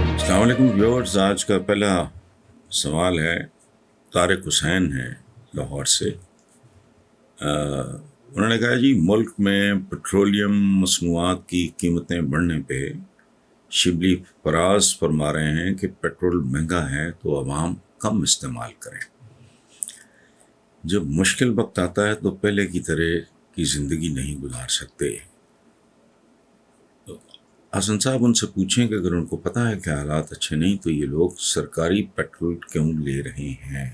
السلام علیکم ویورز، آج کا پہلا سوال ہے، طارق حسین ہیں لاہور سے۔ انہوں نے کہا جی ملک میں پٹرولیم مصنوعات کی قیمتیں بڑھنے پہ شبلی فراز فرما رہے ہیں کہ پیٹرول مہنگا ہے تو عوام کم استعمال کریں۔ جب مشکل وقت آتا ہے تو پہلے کی طرح کی زندگی نہیں گزار سکتے۔ حسن صاحب ان سے پوچھیں کہ اگر ان کو پتہ ہے کہ حالات اچھے نہیں تو یہ لوگ سرکاری پیٹرول کیوں لے رہے ہیں؟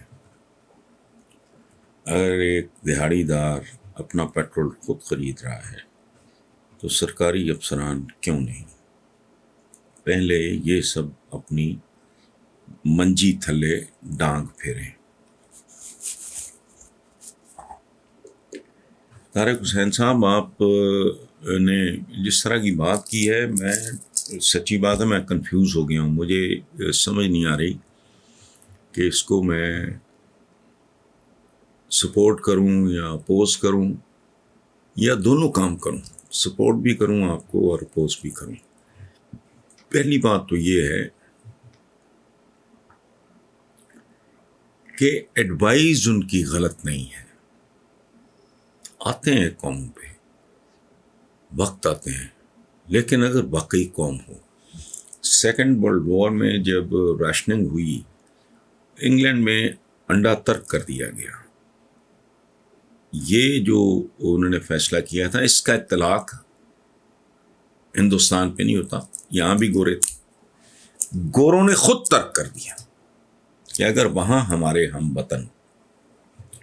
اگر ایک دہاڑی دار اپنا پیٹرول خود خرید رہا ہے تو سرکاری افسران کیوں نہیں؟ پہلے یہ سب اپنی منجی تھلے ڈانگ پھیریں۔ طارق حسین صاحب، آپ نے جس طرح کی بات کی ہے، میں سچی بات ہے میں کنفیوز ہو گیا ہوں۔ مجھے سمجھ نہیں آ رہی کہ اس کو میں سپورٹ کروں یا اپوز کروں یا دونوں کام کروں، سپورٹ بھی کروں آپ کو اور اپوز بھی کروں۔ پہلی بات تو یہ ہے کہ ایڈوائز ان کی غلط نہیں ہے۔ آتے ہیں قوم پہ وقت آتے ہیں، لیکن اگر واقعی قوم ہو، سیکنڈ ورلڈ وار میں جب راشننگ ہوئی، انگلینڈ میں انڈا ترک کر دیا گیا۔ یہ جو انہوں نے فیصلہ کیا تھا، اس کا اطلاق ہندوستان پہ نہیں ہوتا، یہاں بھی گورے تھے، گوروں نے خود ترک کر دیا کہ اگر وہاں ہمارے ہم وطن۔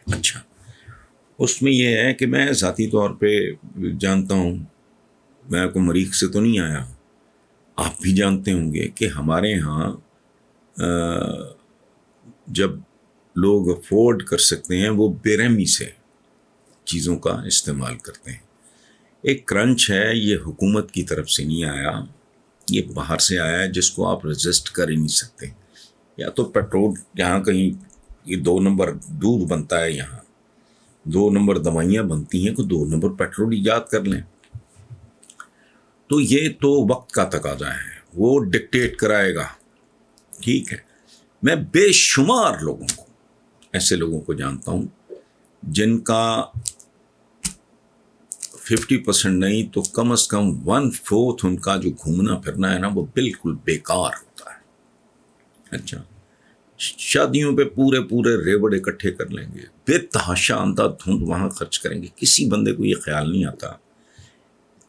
اچھا، اس میں یہ ہے کہ میں ذاتی طور پہ جانتا ہوں، میں کوئی مریخ سے تو نہیں آیا، آپ بھی جانتے ہوں گے کہ ہمارے ہاں جب لوگ افورڈ کر سکتے ہیں وہ بے رحمی سے چیزوں کا استعمال کرتے ہیں۔ ایک کرنچ ہے، یہ حکومت کی طرف سے نہیں آیا، یہ باہر سے آیا ہے جس کو آپ رجسٹ کر ہی نہیں سکتے۔ یا تو پیٹرول یہاں کہیں یہ 2 نمبر دودھ بنتا ہے، یہاں 2 نمبر دوائیاں بنتی ہیں، کوئی 2 نمبر پیٹرول ایجاد کر لیں۔ تو یہ تو وقت کا تقاضا ہے، وہ ڈکٹیٹ کرائے گا، ٹھیک ہے۔ میں بے شمار لوگوں کو، ایسے لوگوں کو جانتا ہوں جن کا 50% نہیں تو کم از کم 1/4 ان کا جو گھومنا پھرنا ہے نا، وہ بالکل بیکار ہوتا ہے۔ اچھا، شادیوں پہ پورے ریوڑ اکٹھے کر لیں گے، بے تحاشا اندھا دھند وہاں خرچ کریں گے۔ کسی بندے کو یہ خیال نہیں آتا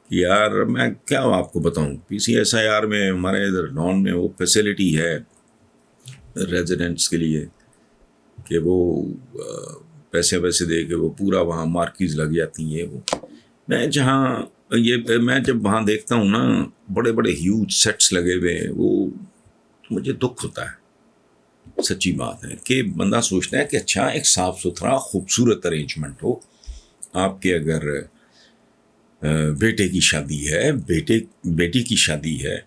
کہ یار میں کیا آپ کو بتاؤں، PCSIR میں ہمارے ادھر ڈاؤن میں وہ فیسلٹی ہے ریزیڈنٹس کے لیے کہ وہ پیسے دے کے وہ پورا وہاں مارکیز لگ جاتی ہیں۔ وہ میں جب وہاں دیکھتا ہوں نا، بڑے ہیوج سیٹس لگے ہوئے، وہ مجھے دکھ ہوتا ہے۔ سچی بات ہے کہ بندہ سوچتا ہے کہ اچھا ایک صاف ستھرا خوبصورت ارینجمنٹ ہو، آپ کے اگر بیٹے کی شادی ہے، بیٹی کی شادی ہے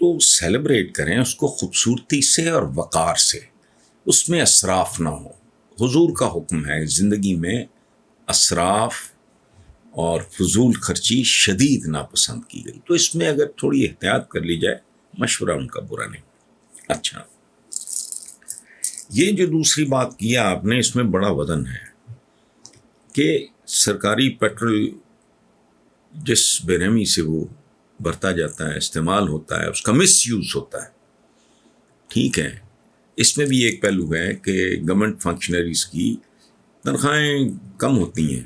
تو سیلیبریٹ کریں اس کو خوبصورتی سے اور وقار سے، اس میں اسراف نہ ہو۔ حضور کا حکم ہے زندگی میں اسراف اور فضول خرچی شدید ناپسند کی گئی، تو اس میں اگر تھوڑی احتیاط کر لی جائے، مشورہ ان کا برا نہیں۔ اچھا، یہ جو دوسری بات کیا آپ نے، اس میں بڑا وزن ہے کہ سرکاری پیٹرول جس بے رحمی سے وہ برتا جاتا ہے، استعمال ہوتا ہے، اس کا مس یوز ہوتا ہے، ٹھیک ہے۔ اس میں بھی ایک پہلو ہے کہ گورنمنٹ فنکشنریز کی تنخواہیں کم ہوتی ہیں،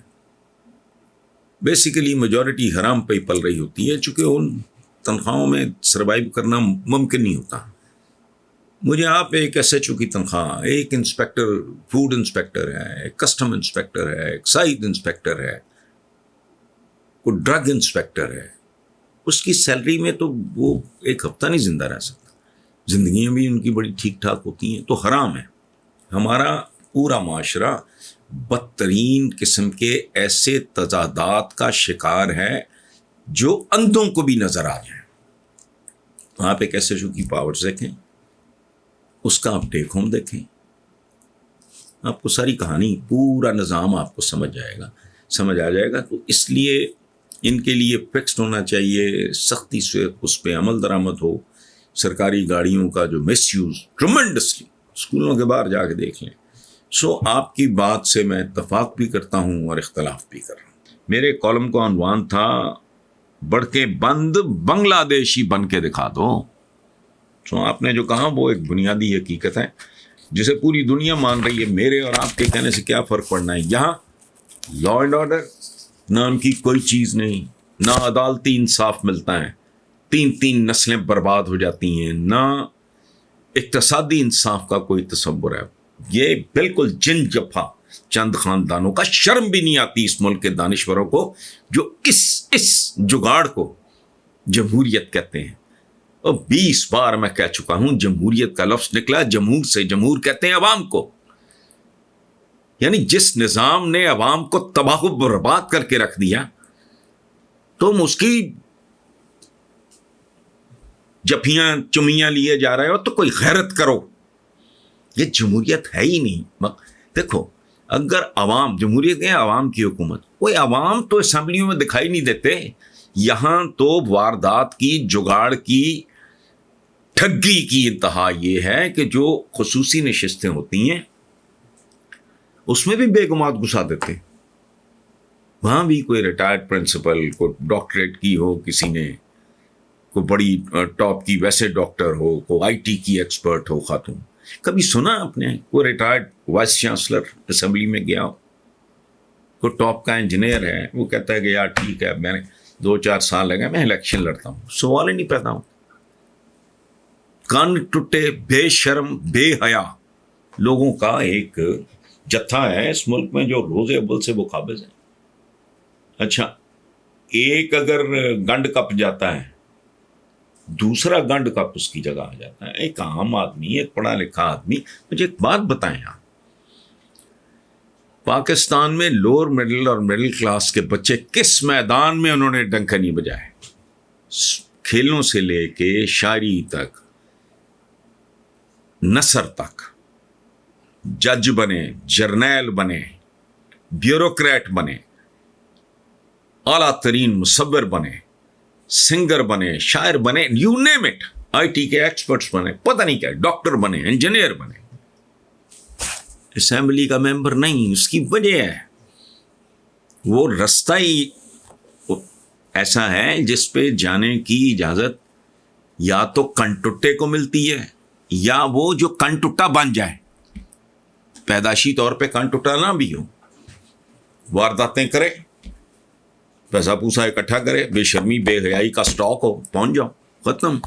بیسیکلی میجورٹی حرام پہ پل رہی ہوتی ہے، چونکہ ان تنخواہوں میں سروائیو کرنا ممکن نہیں ہوتا۔ مجھے آپ ایک SHO کی تنخواہ، ایک انسپیکٹر، فوڈ انسپیکٹر ہے، ایک کسٹم انسپیکٹر ہے، ایک سائٹ انسپیکٹر ہے، کوئی ڈرگ انسپیکٹر ہے، اس کی سیلری میں تو وہ ایک ہفتہ نہیں زندہ رہ سکتا۔ زندگیاں بھی ان کی بڑی ٹھیک ٹھاک ہوتی ہیں، تو حرام ہے۔ ہمارا پورا معاشرہ بدترین قسم کے ایسے تضادات کا شکار ہے جو اندھوں کو بھی نظر آ جائیں۔ آپ ایک SHO کی پاورز دیکھیں، اس کا آپ ٹیک ہوم دیکھیں، آپ کو ساری کہانی، پورا نظام آپ کو سمجھ جائے گا۔ سمجھ آ جائے گا. تو اس لیے ان کے لیے فکسڈ ہونا چاہیے, سختی سے اس پہ عمل درآمد ہو. سرکاری گاڑیوں کا جو مس یوز ٹرمنڈسلی, اسکولوں کے باہر جا کے دیکھ لیں. سو آپ کی بات سے میں اتفاق بھی کرتا ہوں اور اختلاف بھی کر رہا ہوں. میرے کالم کا عنوان تھا بڑھ کے بند بنگلہ دیشی بن کے دکھا دو. سو آپ نے جو کہا وہ ایک بنیادی حقیقت ہے جسے پوری دنیا مان رہی ہے. میرے اور آپ کے کہنے سے کیا فرق پڑنا ہے. یہاں لا اینڈ آرڈر نام کی کوئی چیز نہیں, نہ عدالتی انصاف ملتا ہے, 3 نسلیں برباد ہو جاتی ہیں, نہ اقتصادی انصاف کا کوئی تصور ہے. یہ بالکل جن جفا چند خاندانوں کا, شرم بھی نہیں آتی اس ملک کے دانشوروں کو جو اس جگاڑ کو جمہوریت کہتے ہیں. اور 20 بار میں کہہ چکا ہوں جمہوریت کا لفظ نکلا جمہور سے. جمہور کہتے ہیں عوام کو, یعنی جس نظام نے عوام کو تباہ و برباد کر کے رکھ دیا تم اس کی جفیاں چمیاں لیے جا رہے ہو تو کوئی غیرت کرو. یہ جمہوریت ہے ہی نہیں. دیکھو اگر عوام, جمہوریت ہے عوام کی حکومت, کوئی عوام تو اسمبلیوں میں دکھائی نہیں دیتے. یہاں تو واردات کی, جگاڑ کی, ٹھگی کی انتہا یہ ہے کہ جو خصوصی نشستیں ہوتی ہیں اس میں بھی بے گمات گھسا دیتے. وہاں بھی کوئی ریٹائرڈ پرنسپل, کوئی ڈاکٹریٹ کی ہو کسی نے, کوئی بڑی ٹاپ کی ویسے ڈاکٹر ہو, کوئی آئی ٹی کی ایکسپرٹ ہو خاتون. کبھی سنا آپ نے کوئی ریٹائرڈ وائس چانسلر اسمبلی میں گیا ہو؟ کوئی ٹاپ کا انجینئر ہے وہ کہتا ہے کہ یار ٹھیک ہے میں نے 2-4 سال لگے میں الیکشن لڑتا ہوں. سوال ہی نہیں پیدا ہو. کان ٹوٹے بے شرم بے حیا لوگوں کا ایک جتھا ہے اس ملک میں جو روز اول سے وہ قابض ہے. اچھا, ایک اگر گنڈ کپ جاتا ہے دوسرا گنڈ کپ اس کی جگہ آ جاتا ہے. ایک عام آدمی, ایک پڑھا لکھا آدمی. مجھے ایک بات بتائیں آپ, پاکستان میں لوور مڈل اور مڈل کلاس کے بچے کس میدان میں انہوں نے ڈنکا نہیں بجائے؟ کھیلوں سے لے کے شاعری تک, نثر تک, جج بنے, جرنیل بنے, بیوروکریٹ بنے, اعلیٰ ترین مصور بنے, سنگر بنے, شاعر بنے, you name it, I T کے ایکسپرٹس بنے, پتہ نہیں کیا, ڈاکٹر بنے, انجینئر بنے. اسمبلی کا ممبر نہیں. اس کی وجہ ہے وہ رستہ ہی ایسا ہے جس پہ جانے کی اجازت یا تو کنٹٹے کو ملتی ہے یا وہ جو کنٹٹا بن جائے, پیدائشی طور پہ کنٹٹا نہ بھی ہو, وارداتیں کرے, پیسہ پوسا اکٹھا کرے, بے شرمی بے حیائی کا سٹاک ہو, پہنچ جاؤ, ختم.